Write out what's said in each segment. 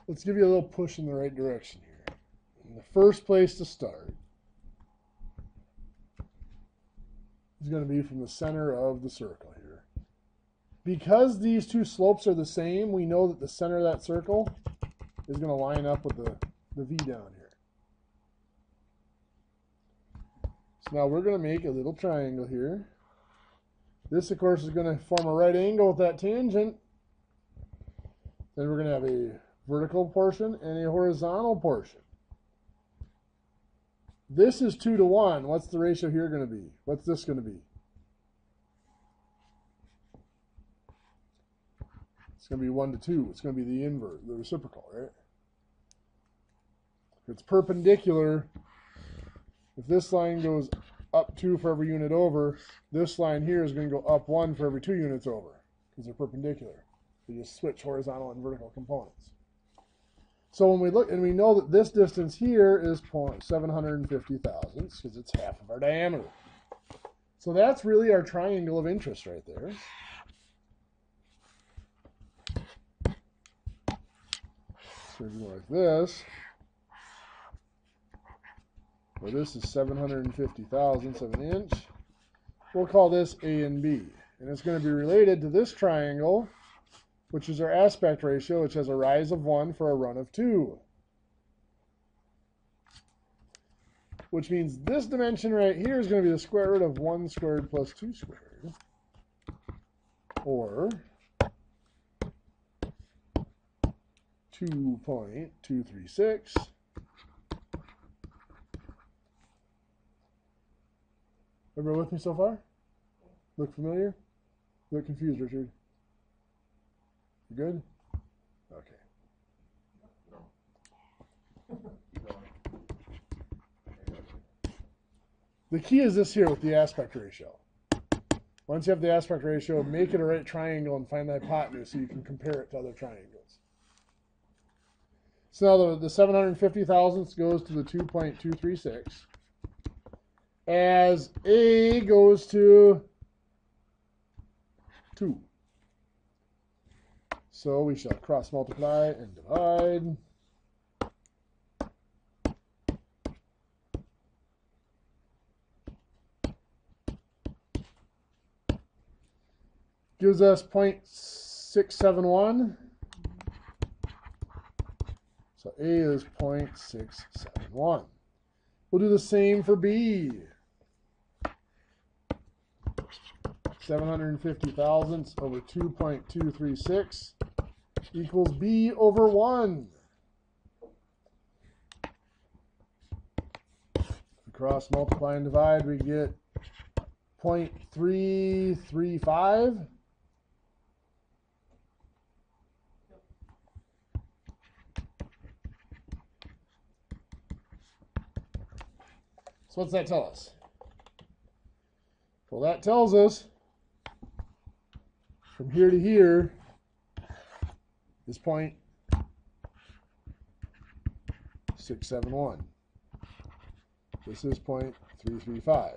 let's give you a little push in the right direction here. And the first place to start is going to be from the center of the circle here. Because these two slopes are the same, we know that the center of that circle is going to line up with the V down here. So now we're going to make a little triangle here. This, of course, is going to form a right angle with that tangent. Then we're going to have a vertical portion and a horizontal portion. This is 2 to 1. What's the ratio here going to be? What's this going to be? It's going to be 1 to 2. It's going to be the inverse, the reciprocal, right? If it's perpendicular, if this line goes up 2 for every unit over, this line here is going to go up 1 for every 2 units over because they're perpendicular. You just switch horizontal and vertical components. So when we look, and we know that this distance here is 750 thousandths because it's half of our diameter. So that's really our triangle of interest right there. So if you go like this, well, this is 750 thousandths of an inch. We'll call this A and B. And it's going to be related to this triangle, which is our aspect ratio, which has a rise of 1 for a run of 2. Which means this dimension right here is going to be the square root of 1 squared plus 2 squared. Or 2.236. Everybody with me so far? Look familiar? Look confused, Richard? You good? Okay. The key is this here with the aspect ratio. Once you have the aspect ratio, make it a right triangle and find the hypotenuse so you can compare it to other triangles. So now the 750 thousandths goes to the 2.236. As A goes to 2. So we shall cross multiply and divide. Gives us 0.671. So A is 0.671. We'll do the same for B. 750 thousandths over 2.236 equals B over 1. If we cross multiply and divide, we get 0.335. So what's that tell us? Well, that tells us from here to here is 0.671. This is 0.335.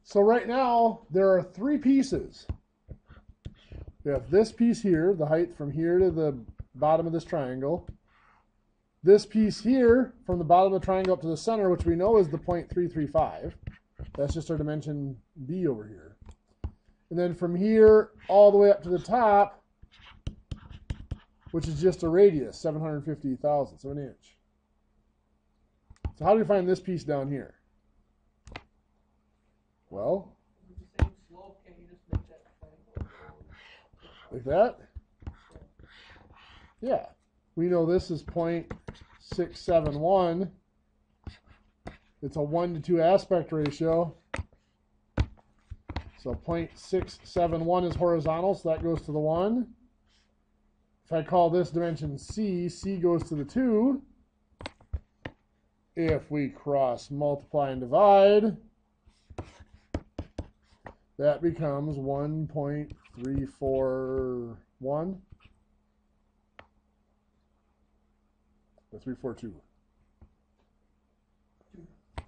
So right now, there are 3 pieces. We have this piece here, the height from here to the bottom of this triangle. This piece here, from the bottom of the triangle up to the center, which we know is the 0.335. That's just our dimension B over here. And then from here all the way up to the top, which is just a radius, 750 thousandths of an inch. So how do we find this piece down here? Well, like that? Yeah. We know this is 0.671. It's a 1 to 2 aspect ratio. So 0.671 is horizontal, so that goes to the 1. If I call this dimension C, C goes to the 2. If we cross multiply and divide, that becomes 1.341. Or 342.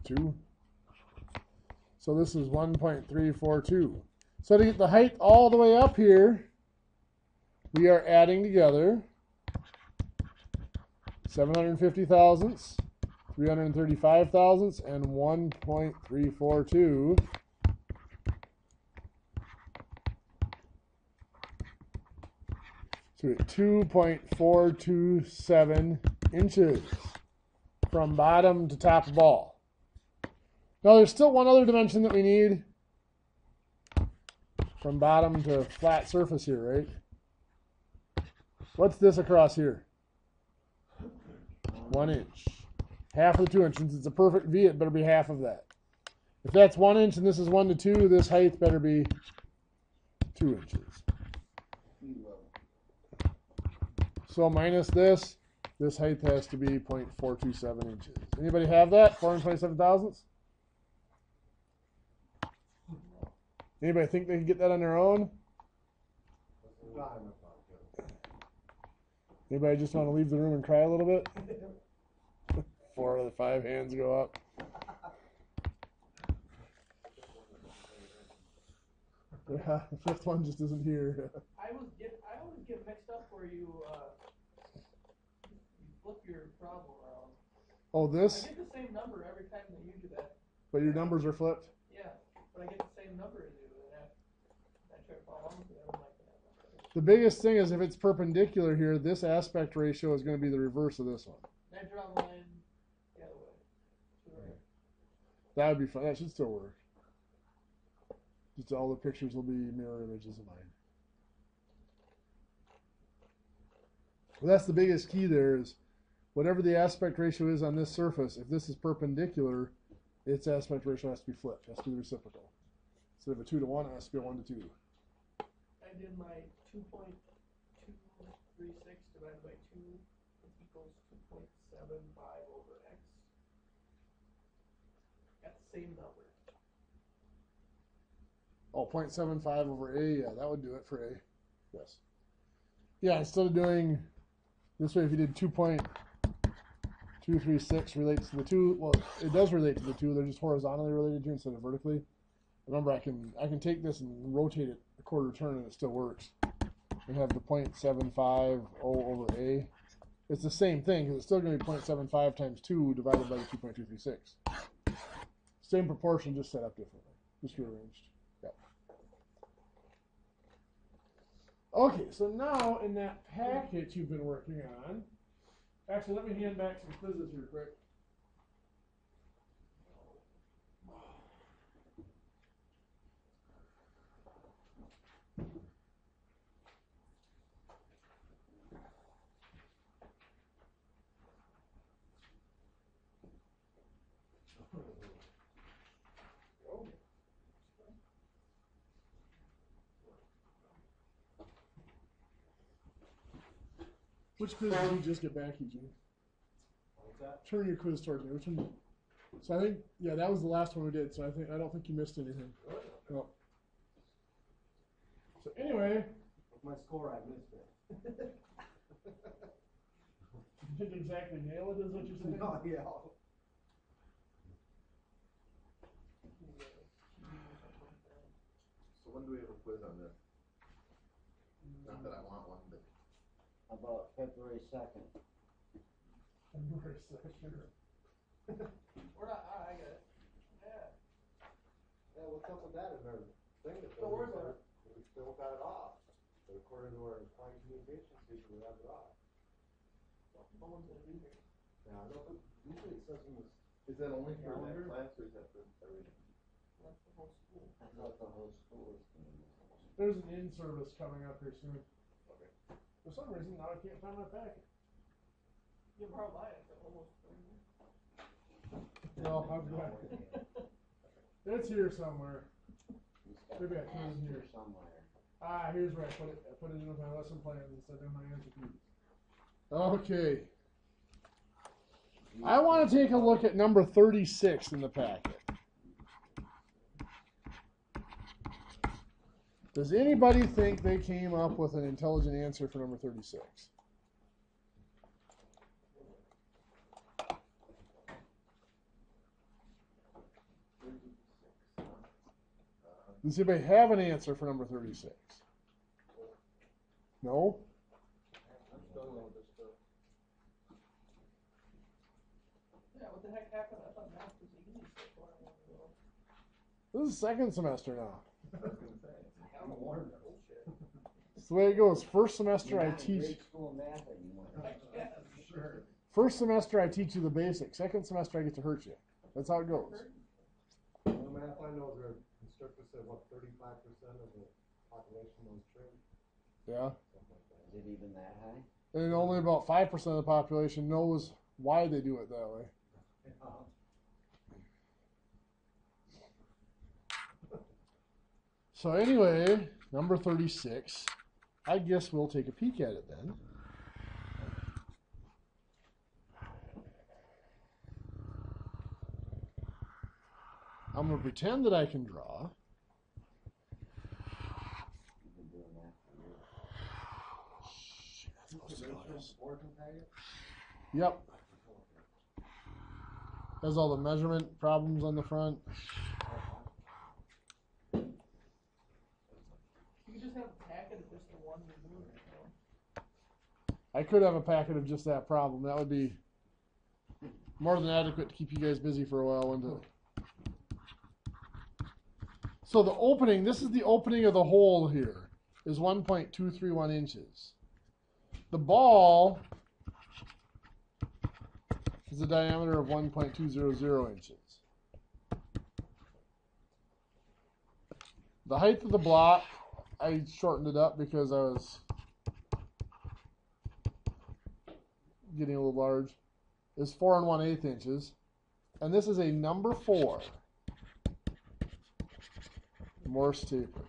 2. So this is 1.342. So to get the height all the way up here, we are adding together 750 thousandths, 335 thousandths, and 1.342 to 2.427 inches from bottom to top of ball. Now there's still one other dimension that we need from bottom to flat surface here, right? What's this across here? 1 inch. Half of the 2 inches. It's a perfect V. It better be half of that. If that's 1 inch and this is 1 to 2, this height better be 2 inches. So minus this height has to be 0.427 inches. Anybody have that? 427 thousandths? Anybody think they can get that on their own? Anybody just want to leave the room and cry a little bit? 4 of the 5 hands go up. Yeah, the fifth one just isn't here. I always get mixed up where you flip your problem around. Oh, this? I get the same number every time that you do that. But your numbers are flipped? Yeah, but I get the same number as you, and I try to follow on with it. I'm like that. The biggest thing is if it's perpendicular here, this aspect ratio is going to be the reverse of this one. And I draw the line the other way. To the right. That would be fun. That should still work. Just all the pictures will be mirror images of mine. Well, that's the biggest key there is whatever the aspect ratio is on this surface, if this is perpendicular, its aspect ratio has to be flipped. It has to be the reciprocal. Instead of a 2 to 1, it has to be a 1 to 2. I did my 2.236 divided by 2 equals 2.75 over x. Got the same number. Oh, 0.75 over A, yeah, that would do it for A. Yes. Yeah, instead of doing this way, if you did 2.236 relates to the 2, well, it does relate to the 2, they're just horizontally related to instead of vertically. Remember, I can take this and rotate it a quarter turn and it still works. And have the 0.750 over A. It's the same thing, because it's still going to be 0.75 times 2 divided by the 2.236. Same proportion, just set up differently, just rearranged. Okay, so now in that packet you've been working on, actually let me hand back some quizzes here quick. Which quiz did you just get back, Eugene? What's that? Turn your quiz towards me. Which one? So I think, yeah, that was the last one we did. So I don't think you missed anything. No. So anyway, With my score, I missed it. you didn't exactly nail it, is what you're saying? No, yeah. So when do we have a quiz on this? Not that I want one, but About February 2nd. February 2nd. We're not, I got it. Yeah. Yeah, what's up with that? Is our thing that Don't worry about it. we still got it off. But according to our client communication system, we have it off. No one's gonna be here. Yeah, I don't think, usually it says in this, is that only for that Calendar? class or is that for everything? That's the whole school. I thought the whole school was doing this. There's an in-service coming up here soon. Okay. For some reason, now I can't find my packet. You can borrow mine, it's almost free. No, I've got it. It's here somewhere. He's got Maybe I an put it in answer here. somewhere. Ah, here's where I put it. I put it in with my lesson plans instead of my answer keys. Okay. I want to take a look at number 36 in the packet. Does anybody think they came up with an intelligent answer for number 36? Does anybody have an answer for number 36? No? I'm struggling with this stuff. Yeah, what the heck happened? I thought math was easy so far. This is second semester now. I was gonna say. I'm a learner. Bullshit. It's the way it goes. First semester You're I not in teach. grade school math anymore. Sure. First semester I teach you the basics. Second semester I get to hurt you. That's how it goes. The math I know is our instructor said, what, 35% of the population knows trim? Yeah. Something like that. Is it even that high? And only about 5% of the population knows why they do it that way. So anyway, number 36. I guess we'll take a peek at it then. I'm going to pretend that I can draw. You've been doing that for years. Yep. Has all the measurement problems on the front. You could just have a packet of just the one you're doing right now. I could have a packet of just that problem. That would be more than adequate to keep you guys busy for a while, wouldn't it? So the opening, this is the opening of the hole here, is 1.231 inches. The ball is a diameter of 1.200 inches. The height of the block, I shortened it up because I was getting a little large, is 4 1/8 inches. And this is a number 4 Morse taper.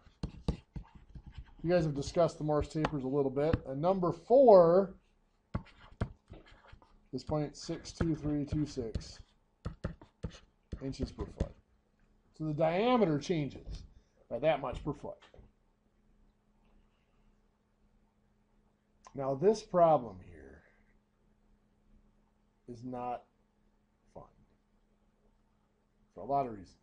You guys have discussed the Morse tapers a little bit. A number 4 is 0.62326 inches per foot. So the diameter changes by that much per foot. Now this problem here is not fun for a lot of reasons.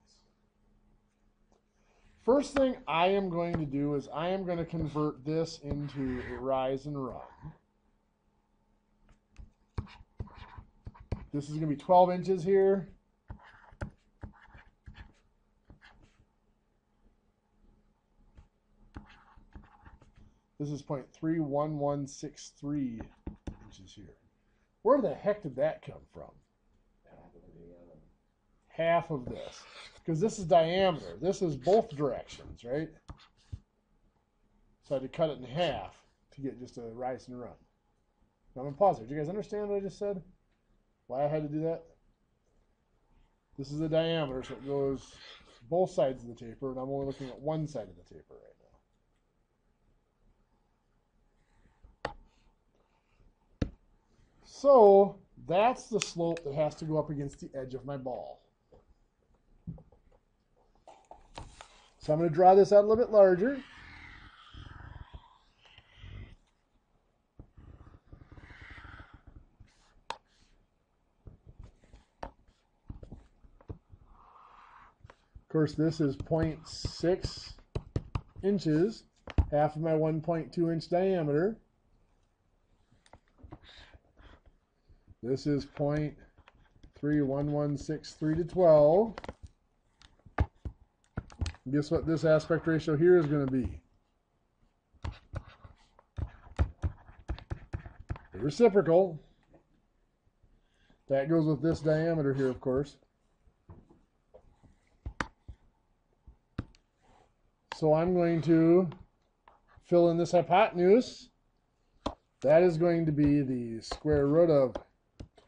First thing I am going to do is I am going to convert this into a rise and run. This is going to be 12 inches here. This is 0.31163 inches here. Where the heck did that come from? Half of this. Because this is diameter. This is both directions, right? So I had to cut it in half to get just a rise and run. Now I'm going to pause there. Do you guys understand what I just said? Why I had to do that? This is the diameter, so it goes both sides of the taper, and I'm only looking at one side of the taper right now. So that's the slope that has to go up against the edge of my ball. So I'm going to draw this out a little bit larger. Of course, this is 0.6 inches, half of my 1.2 inch diameter. This is 0.31163 to 12. And guess what this aspect ratio here is going to be? The reciprocal. That goes with this diameter here, of course. So I'm going to fill in this hypotenuse. That is going to be the square root of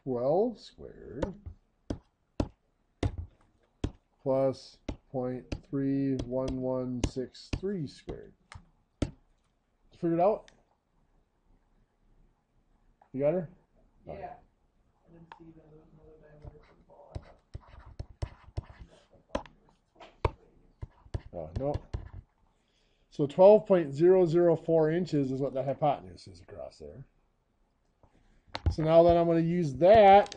12 squared plus 0.31163 squared. Figure it out? You got her? Yeah. I didn't see that there was another diameter for the ball. Oh, no. So 12.004 inches is what the hypotenuse is across there. So now then I'm going to use that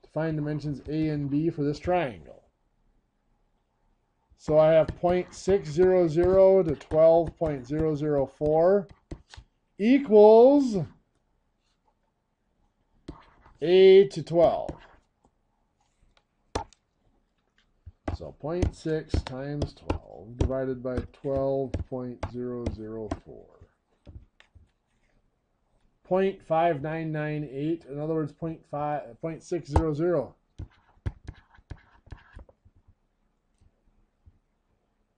to find dimensions A and B for this triangle. So I have 0.600 to 12.004 equals A to 12. So 0.6 times 12 divided by 12.004. 0.5998, in other words, 0.600.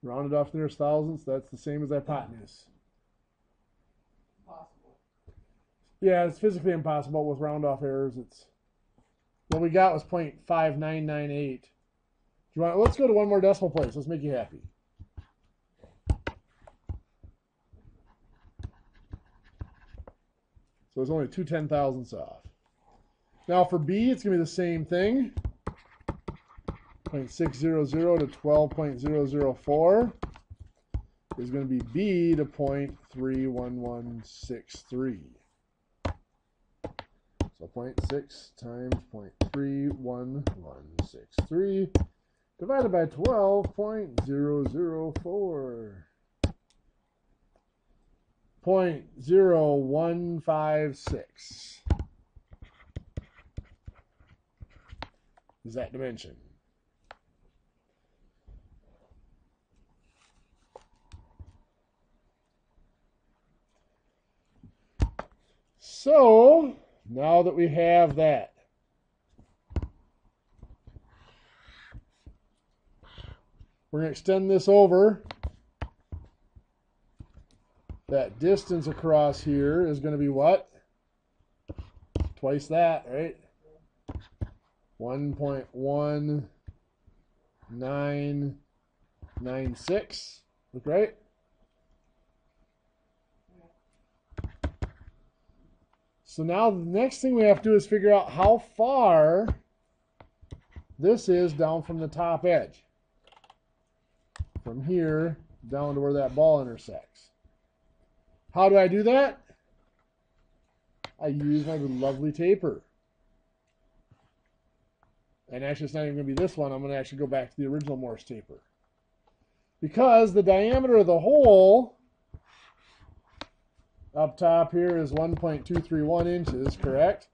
Rounded off nearest thousandths, that's the same as hypotenuse. Possible. Yeah, it's physically impossible with round off errors. It's what we got was 0.5998. Do you want? Let's go to one more decimal place. Let's make you happy. So it's only 2 10,000ths off. Now for B, it's going to be the same thing. 0.600 to 12.004 is going to be B to 0.31163. So 0.6 times 0.31163 divided by 12.004. 0.0156 is that dimension. So now that we have that, we're going to extend this over. That distance across here is going to be what? Twice that, right? 1.1996. Look right? So now the next thing we have to do is figure out how far this is down from the top edge. From here down to where that ball intersects. How do I do that? I use my lovely taper. And actually, it's not even going to be this one. I'm going to actually go back to the original Morse taper. Because the diameter of the hole up top here is 1.231 inches, correct?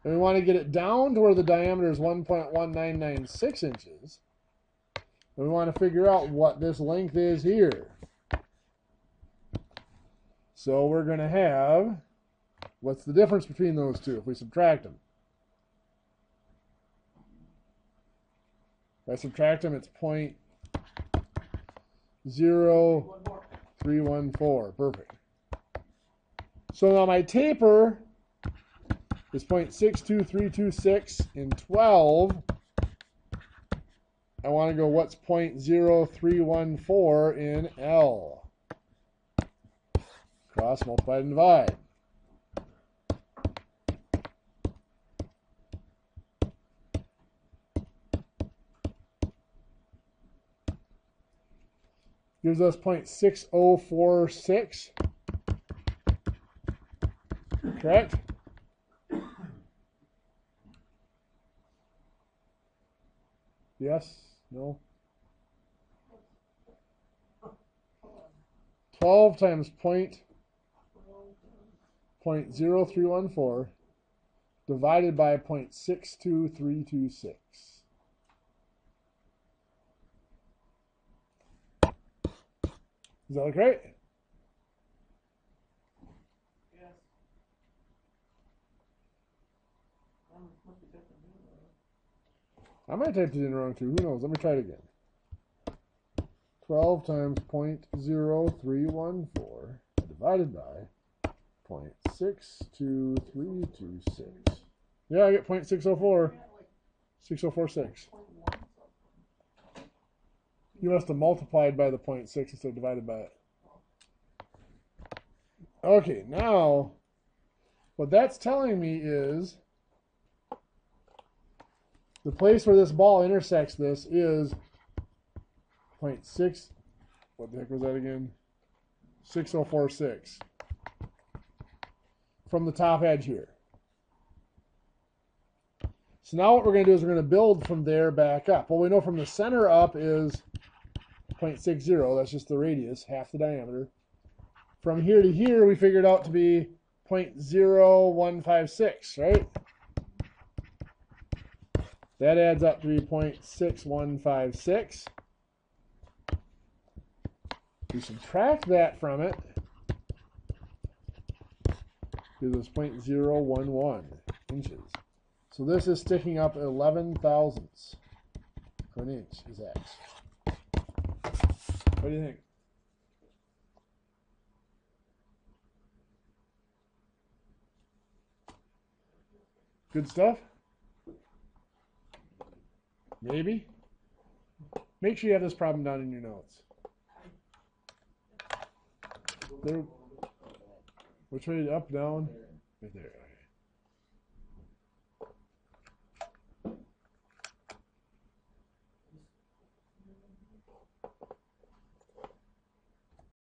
And we want to get it down to where the diameter is 1.1996 inches. And we want to figure out what this length is here. So we're going to have, what's the difference between those two if we subtract them? If I subtract them, it's 0.0314. Perfect. So now my taper is 0.62326 in 12. I want to go, what's 0.0314 in L? Cross, multiply, and divide. Gives us 0.6046. Correct? Yes? No? 12 times 0.0314 divided by 0.62326. Does that look right? Yes. Must be different. I might type it in wrong too. Who knows? Let me try it again. 12 times 0.0314 divided by 0.62326. Yeah, I get 0.604. 6046. You must have multiplied by the 0.6 instead of divided by it. Okay, now what that's telling me is the place where this ball intersects this is 0.6. What the heck was that again? 6046. From the top edge here. So now what we're going to do is we're going to build from there back up. Well, we know from the center up is 0.60. That's just the radius, half the diameter. From here to here, we figured out to be 0.0156, right? That adds up to be 0.6156. We subtract that from it, gives us 0.011 inches. So this is sticking up 11 thousandths of an inch is X. What do you think? Good stuff? Maybe? Make sure you have this problem down in your notes. There, which way? Up, down? Right there.